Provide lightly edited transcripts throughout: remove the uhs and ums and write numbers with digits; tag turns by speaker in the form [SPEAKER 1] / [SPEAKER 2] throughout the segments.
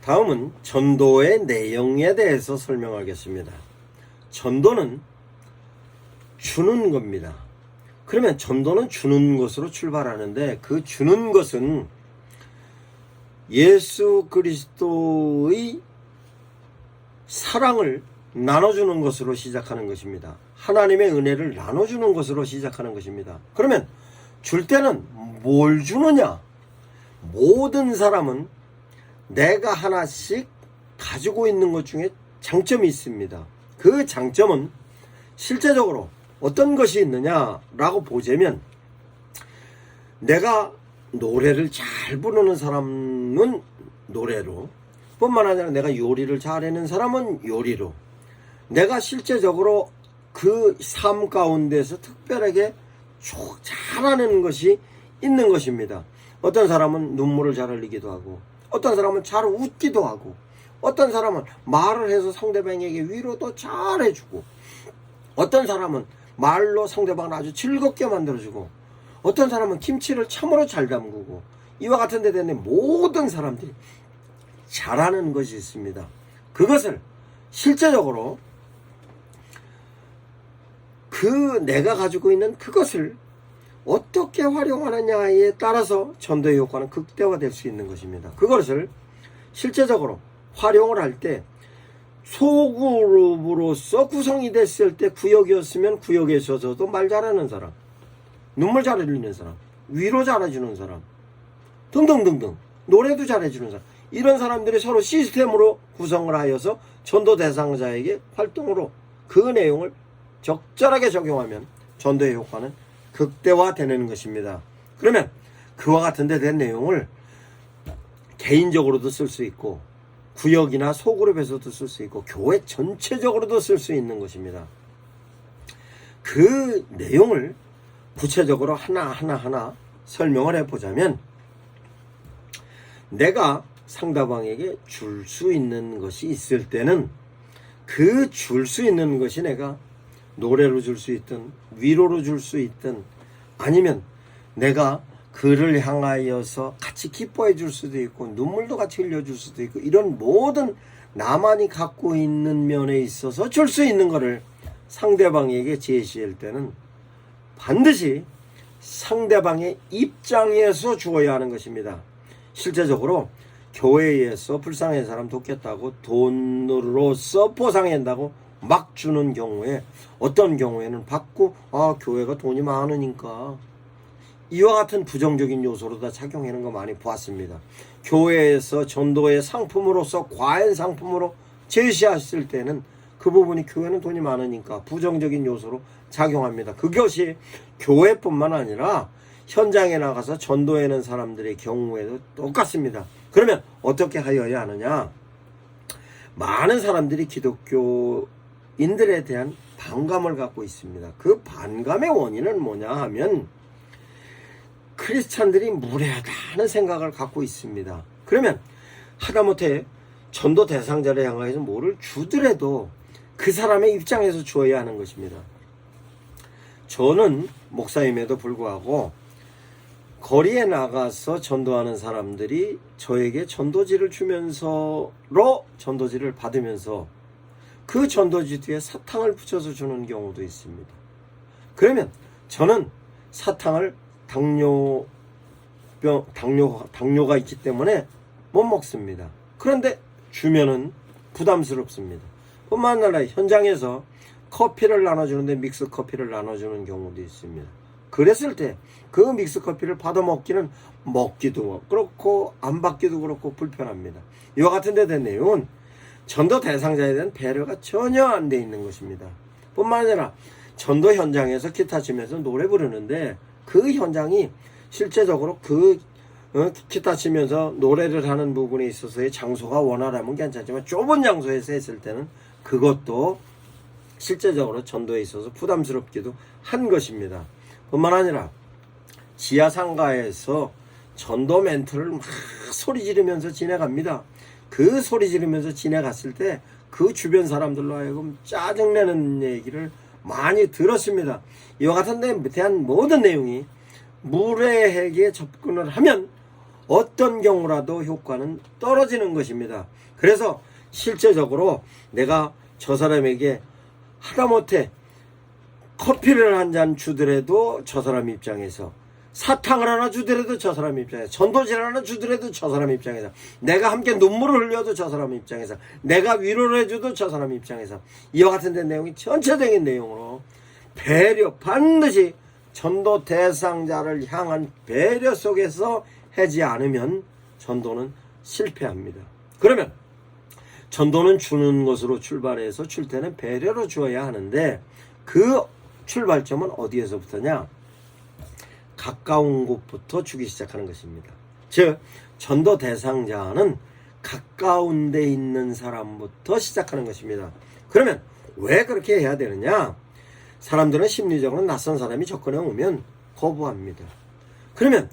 [SPEAKER 1] 다음은 전도의 내용에 대해서 설명하겠습니다. 전도는 주는 겁니다. 그러면 전도는 주는 것으로 출발하는데, 그 주는 것은 예수 그리스도의 사랑을 나눠주는 것으로 시작하는 것입니다. 하나님의 은혜를 나눠주는 것으로 시작하는 것입니다. 그러면 줄 때는 뭘 주느냐? 모든 사람은 내가 하나씩 가지고 있는 것 중에 장점이 있습니다. 그 장점은 실제적으로 어떤 것이 있느냐라고 보자면, 내가 노래를 잘 부르는 사람은 노래로, 뿐만 아니라 내가 요리를 잘하는 사람은 요리로, 내가 실제적으로 그 삶 가운데서 특별하게 잘하는 것이 있는 것입니다. 어떤 사람은 눈물을 잘 흘리기도 하고, 어떤 사람은 잘 웃기도 하고, 어떤 사람은 말을 해서 상대방에게 위로도 잘 해주고, 어떤 사람은 말로 상대방을 아주 즐겁게 만들어주고, 어떤 사람은 김치를 참으로 잘 담그고, 이와 같은 데 되는 모든 사람들이 잘하는 것이 있습니다. 그것을 실제적으로 내가 가지고 있는 그것을 어떻게 활용하느냐에 따라서 전도의 효과는 극대화될 수 있는 것입니다. 그것을 실제적으로 활용을 할 때, 소그룹으로서 구성이 됐을 때 구역이었으면 구역에 있어서도 말 잘하는 사람, 눈물 잘 흘리는 사람, 위로 잘해주는 사람 등등등등, 노래도 잘해주는 사람, 이런 사람들이 서로 시스템으로 구성을 하여서 전도 대상자에게 활동으로 그 내용을 적절하게 적용하면 전도의 효과는 극대화되는 것입니다. 그러면 그와 같은 데 된 내용을 개인적으로도 쓸 수 있고, 구역이나 소그룹에서도 쓸 수 있고, 교회 전체적으로도 쓸 수 있는 것입니다. 그 내용을 구체적으로 하나하나 설명을 해보자면, 내가 상대방에게 줄 수 있는 것이 있을 때는 그 줄 수 있는 것이 내가 노래로 줄 수 있든 위로로 줄 수 있든, 아니면 내가 그를 향하여서 같이 기뻐해 줄 수도 있고 눈물도 같이 흘려줄 수도 있고, 이런 모든 나만이 갖고 있는 면에 있어서 줄 수 있는 것을 상대방에게 제시할 때는 반드시 상대방의 입장에서 주어야 하는 것입니다. 실제적으로 교회에서 불쌍한 사람 돕겠다고 돈으로서 보상한다고 막 주는 경우에, 어떤 경우에는 받고 교회가 돈이 많으니까, 이와 같은 부정적인 요소로 다 작용하는 거 많이 보았습니다. 교회에서 전도의 상품으로서 과한 상품으로 제시했을 때는 그 부분이 교회는 돈이 많으니까 부정적인 요소로 작용합니다. 그것이 교회뿐만 아니라 현장에 나가서 전도하는 사람들의 경우에도 똑같습니다. 그러면 어떻게 하여야 하느냐? 많은 사람들이 기독교인들에 대한 반감을 갖고 있습니다. 그 반감의 원인은 뭐냐 하면, 크리스찬들이 무례하다는 생각을 갖고 있습니다. 그러면 하다못해 전도 대상자를 향해서 뭐를 주더라도 그 사람의 입장에서 주어야 하는 것입니다. 저는 목사임에도 불구하고 거리에 나가서 전도하는 사람들이 저에게 전도지를 주면서로 전도지를 받으면서 그 전도지 뒤에 사탕을 붙여서 주는 경우도 있습니다. 그러면 저는 사탕을 당뇨가 있기 때문에 못 먹습니다. 그런데 주면은 부담스럽습니다. 뿐만 아니라 현장에서 커피를 나눠주는데 믹스 커피를 나눠주는 경우도 있습니다. 그랬을 때 그 믹스 커피를 받아 먹기도 그렇고 안 받기도 그렇고 불편합니다. 이와 같은 데 된 내용은 전도 대상자에 대한 배려가 전혀 안 돼 있는 것입니다. 뿐만 아니라 전도 현장에서 기타 치면서 노래 부르는데, 그 현장이 실제적으로 기타 치면서 노래를 하는 부분에 있어서의 장소가 원활하면 괜찮지만, 좁은 장소에서 했을 때는 그것도 실제적으로 전도에 있어서 부담스럽기도 한 것입니다. 뿐만 아니라 지하상가에서 전도 멘트를 막 소리 지르면서 지나갑니다. 그 소리 지르면서 지나갔을 때 그 주변 사람들로 하여금 짜증내는 얘기를 많이 들었습니다. 이와 같은 데 대한 모든 내용이 무례하게 접근을 하면 어떤 경우라도 효과는 떨어지는 것입니다. 그래서 실제적으로 내가 저 사람에게 하다못해 커피를 한 잔 주더라도 저 사람 입장에서, 사탕을 하나 주더라도 저 사람 입장에서, 전도지를 하나 주더라도 저 사람 입장에서, 내가 함께 눈물을 흘려도 저 사람 입장에서, 내가 위로를 해줘도 저 사람 입장에서, 이와 같은 데 내용이 전체적인 내용으로 배려, 반드시 전도 대상자를 향한 배려 속에서 하지 않으면 전도는 실패합니다. 그러면 전도는 주는 것으로 출발해서 줄 때는 배려로 주어야 하는데, 그 출발점은 어디에서부터냐? 가까운 곳부터 주기 시작하는 것입니다. 즉, 전도 대상자는 가까운 데 있는 사람부터 시작하는 것입니다. 그러면 왜 그렇게 해야 되느냐? 사람들은 심리적으로 낯선 사람이 접근해 오면 거부합니다. 그러면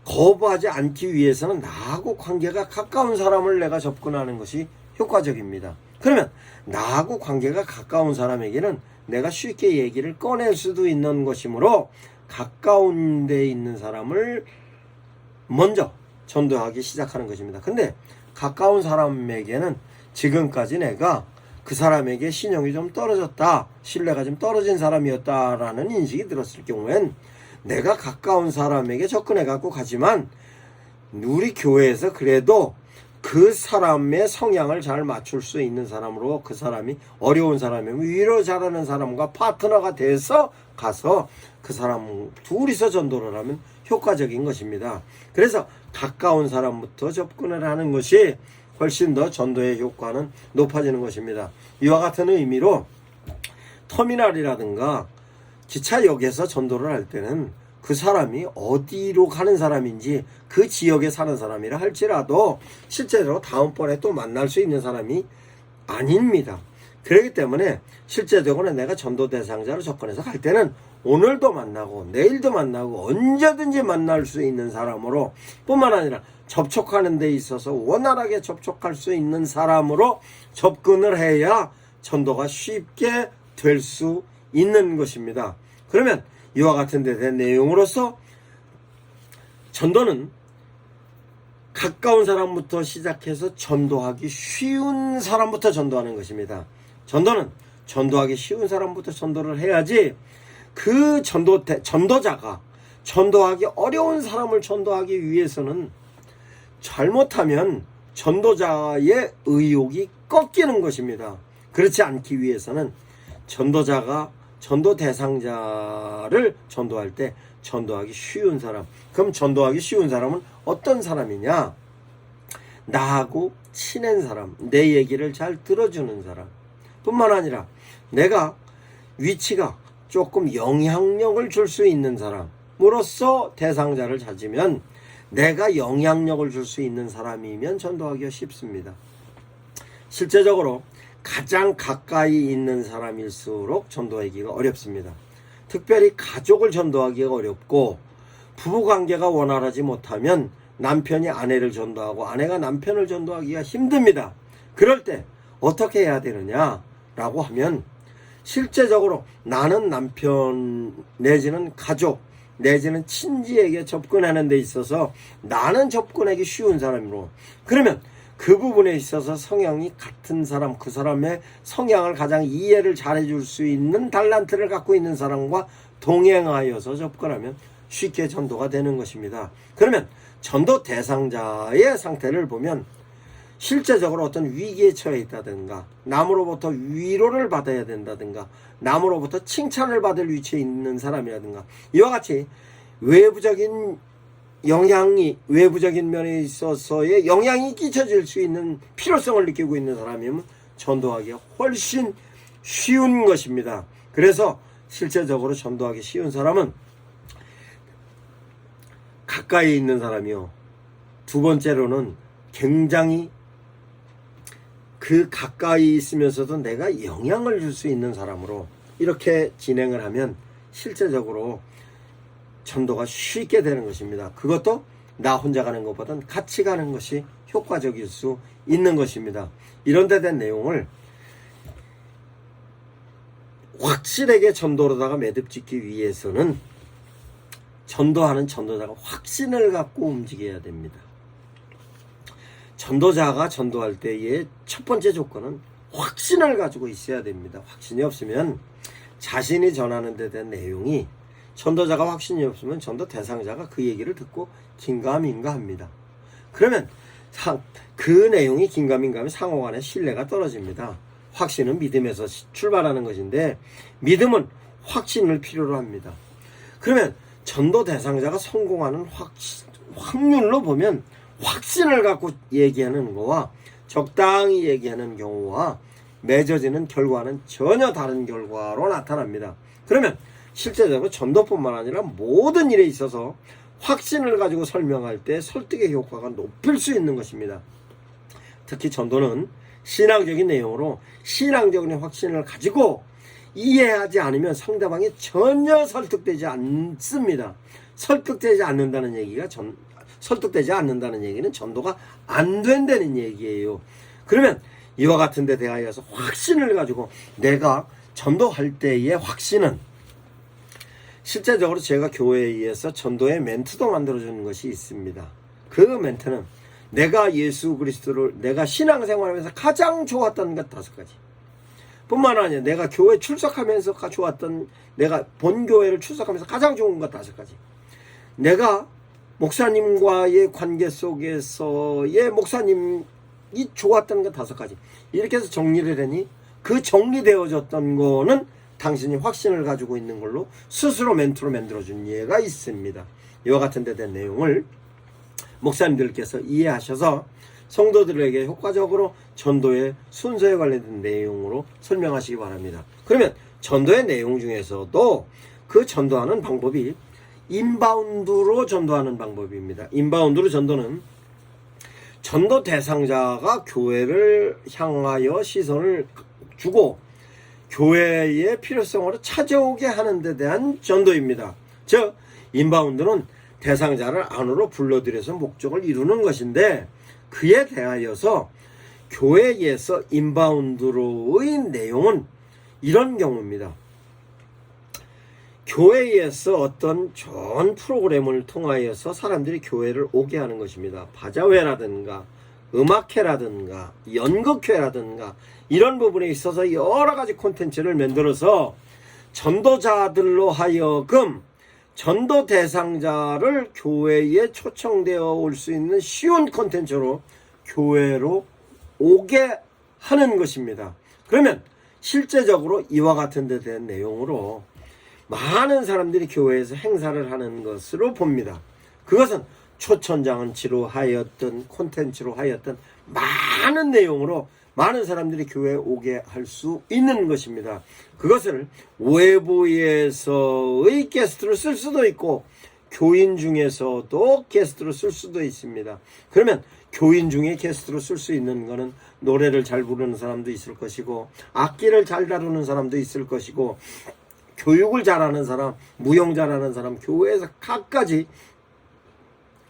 [SPEAKER 1] 거부하지 않기 위해서는 나하고 관계가 가까운 사람을 내가 접근하는 것이 효과적입니다. 그러면 나하고 관계가 가까운 사람에게는 내가 쉽게 얘기를 꺼낼 수도 있는 것이므로 가까운 데 있는 사람을 먼저 전도하기 시작하는 것입니다. 근데 가까운 사람에게는 지금까지 내가 그 사람에게 신용이 좀 떨어졌다, 신뢰가 좀 떨어진 사람이었다라는 인식이 들었을 경우엔 내가 가까운 사람에게 접근해 갖고 가지만 우리 교회에서 그래도 그 사람의 성향을 잘 맞출 수 있는 사람으로, 그 사람이 어려운 사람이면 위로 잘하는 사람과 파트너가 돼서 가서 그 사람 둘이서 전도를 하면 효과적인 것입니다. 그래서 가까운 사람부터 접근을 하는 것이 훨씬 더 전도의 효과는 높아지는 것입니다. 이와 같은 의미로 터미널이라든가 기차역에서 전도를 할 때는 그 사람이 어디로 가는 사람인지, 그 지역에 사는 사람이라 할지라도 실제로 다음번에 또 만날 수 있는 사람이 아닙니다. 그렇기 때문에 실제적으로 내가 전도 대상자로 접근해서 갈 때는 오늘도 만나고 내일도 만나고 언제든지 만날 수 있는 사람으로, 뿐만 아니라 접촉하는 데 있어서 원활하게 접촉할 수 있는 사람으로 접근을 해야 전도가 쉽게 될 수 있는 것입니다. 그러면 이와 같은 데 대한 내용으로서 전도는 가까운 사람부터 시작해서 전도하기 쉬운 사람부터 전도하는 것입니다. 전도는 전도하기 쉬운 사람부터 전도를 해야지, 그 전도자가 전도하기 어려운 사람을 전도하기 위해서는 잘못하면 전도자의 의욕이 꺾이는 것입니다. 그렇지 않기 위해서는 전도자가 전도 대상자를 전도할 때 전도하기 쉬운 사람, 그럼 전도하기 쉬운 사람은 어떤 사람이냐? 나하고 친한 사람, 내 얘기를 잘 들어주는 사람, 뿐만 아니라 내가 위치가 조금 영향력을 줄 수 있는 사람으로서 대상자를 찾으면, 내가 영향력을 줄 수 있는 사람이면 전도하기가 쉽습니다. 실제적으로 가장 가까이 있는 사람일수록 전도하기가 어렵습니다. 특별히 가족을 전도하기가 어렵고, 부부관계가 원활하지 못하면 남편이 아내를 전도하고 아내가 남편을 전도하기가 힘듭니다. 그럴 때 어떻게 해야 되느냐라고 하면, 실제적으로 나는 남편 내지는 가족 내지는 친지에게 접근하는 데 있어서 나는 접근하기 쉬운 사람으로, 그러면 그 부분에 있어서 성향이 같은 사람, 그 사람의 성향을 가장 이해를 잘해 줄 수 있는 달란트를 갖고 있는 사람과 동행하여서 접근하면 쉽게 전도가 되는 것입니다. 그러면 전도 대상자의 상태를 보면 실제적으로 어떤 위기에 처해 있다든가, 남으로부터 위로를 받아야 된다든가, 남으로부터 칭찬을 받을 위치에 있는 사람이라든가, 이와 같이 외부적인 면에 있어서의 영향이 끼쳐질 수 있는 필요성을 느끼고 있는 사람이면 전도하기가 훨씬 쉬운 것입니다. 그래서 실제적으로 전도하기 쉬운 사람은 가까이 있는 사람이요, 두 번째로는 굉장히 그 가까이 있으면서도 내가 영향을 줄 수 있는 사람으로 이렇게 진행을 하면 실제적으로 전도가 쉽게 되는 것입니다. 그것도 나 혼자 가는 것보다는 같이 가는 것이 효과적일 수 있는 것입니다. 이런 데 대한 내용을 확실하게 전도로다가 매듭짓기 위해서는 전도하는 전도자가 확신을 갖고 움직여야 됩니다. 전도자가 전도할 때의 첫 번째 조건은 확신을 가지고 있어야 됩니다. 확신이 없으면 자신이 전하는 데 대한 내용이, 전도자가 확신이 없으면 전도 대상자가 그 얘기를 듣고 긴가민가 합니다. 그러면 그 내용이 긴가민가하면 상호간의 신뢰가 떨어집니다. 확신은 믿음에서 출발하는 것인데 믿음은 확신을 필요로 합니다. 그러면 전도 대상자가 성공하는 확률로 보면 확신을 갖고 얘기하는 거와 적당히 얘기하는 경우와 맺어지는 결과는 전혀 다른 결과로 나타납니다. 그러면 실제적으로 전도뿐만 아니라 모든 일에 있어서 확신을 가지고 설명할 때 설득의 효과가 높일 수 있는 것입니다. 특히 전도는 신앙적인 내용으로 신앙적인 확신을 가지고 이해하지 않으면 상대방이 전혀 설득되지 않습니다. 설득되지 않는다는 얘기는 전도가 안 된다는 얘기예요. 그러면 이와 같은 데 대하여서 확신을 가지고 내가 전도할 때의 확신은, 실제적으로 제가 교회에 의해서 전도의 멘트도 만들어주는 것이 있습니다. 그 멘트는 내가 예수 그리스도를, 내가 신앙생활하면서 가장 좋았던 것 5가지, 뿐만 아니라 내가 교회 출석하면서 좋았던, 내가 본교회를 출석하면서 가장 좋은 것 5가지, 내가 목사님과의 관계 속에서의 목사님이 좋았던 것 5가지, 이렇게 해서 정리를 하니 그 정리되어졌던 거는 당신이 확신을 가지고 있는 걸로 스스로 멘트로 만들어준 예가 있습니다. 이와 같은 데 대한 내용을 목사님들께서 이해하셔서 성도들에게 효과적으로 전도의 순서에 관련된 내용으로 설명하시기 바랍니다. 그러면 전도의 내용 중에서도 그 전도하는 방법이 인바운드로 전도하는 방법입니다. 인바운드로 전도는 전도 대상자가 교회를 향하여 시선을 주고 교회의 필요성으로 찾아오게 하는 데 대한 전도입니다. 즉 인바운드는 대상자를 안으로 불러들여서 목적을 이루는 것인데, 그에 대하여서 교회에서 인바운드로의 내용은 이런 경우입니다. 교회에서 어떤 좋은 프로그램을 통하여서 사람들이 교회를 오게 하는 것입니다. 바자회라든가 음악회라든가 연극회라든가 이런 부분에 있어서 여러 가지 콘텐츠를 만들어서 전도자들로 하여금 전도 대상자를 교회에 초청되어 올 수 있는 쉬운 콘텐츠로 교회로 오게 하는 것입니다. 그러면 실제적으로 이와 같은 데 대한 내용으로 많은 사람들이 교회에서 행사를 하는 것으로 봅니다. 그것은 초천장언치로 하였던 콘텐츠로 하였던 많은 내용으로 많은 사람들이 교회에 오게 할 수 있는 것입니다. 그것을 외부에서의 게스트로 쓸 수도 있고 교인 중에서도 게스트로 쓸 수도 있습니다. 그러면 교인 중에 게스트로 쓸 수 있는 거는 노래를 잘 부르는 사람도 있을 것이고 악기를 잘 다루는 사람도 있을 것이고 교육을 잘하는 사람, 무용 잘하는 사람, 교회에서 각가지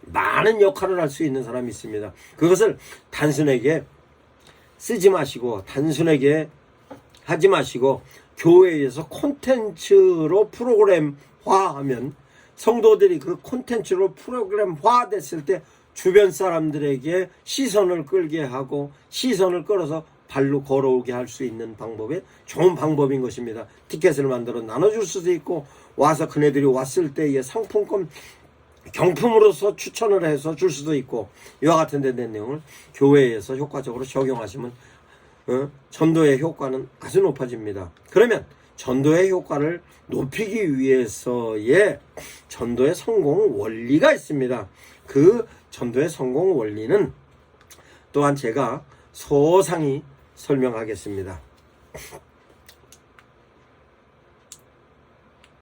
[SPEAKER 1] 많은 역할을 할 수 있는 사람이 있습니다. 그것을 단순하게 쓰지 마시고 단순하게 하지 마시고 교회에서 콘텐츠로 프로그램화하면 성도들이 그 콘텐츠로 프로그램화 됐을 때 주변 사람들에게 시선을 끌게 하고 시선을 끌어서 발로 걸어오게 할 수 있는 방법의 좋은 방법인 것입니다. 티켓을 만들어 나눠줄 수도 있고 와서 그네들이 왔을 때의 상품권 경품으로서 추천을 해서 줄 수도 있고 이와 같은 데 된 내용을 교회에서 효과적으로 적용하시면 전도의 효과는 아주 높아집니다. 그러면 전도의 효과를 높이기 위해서의 전도의 성공 원리가 있습니다. 그 전도의 성공 원리는 또한 제가 소상히 설명하겠습니다.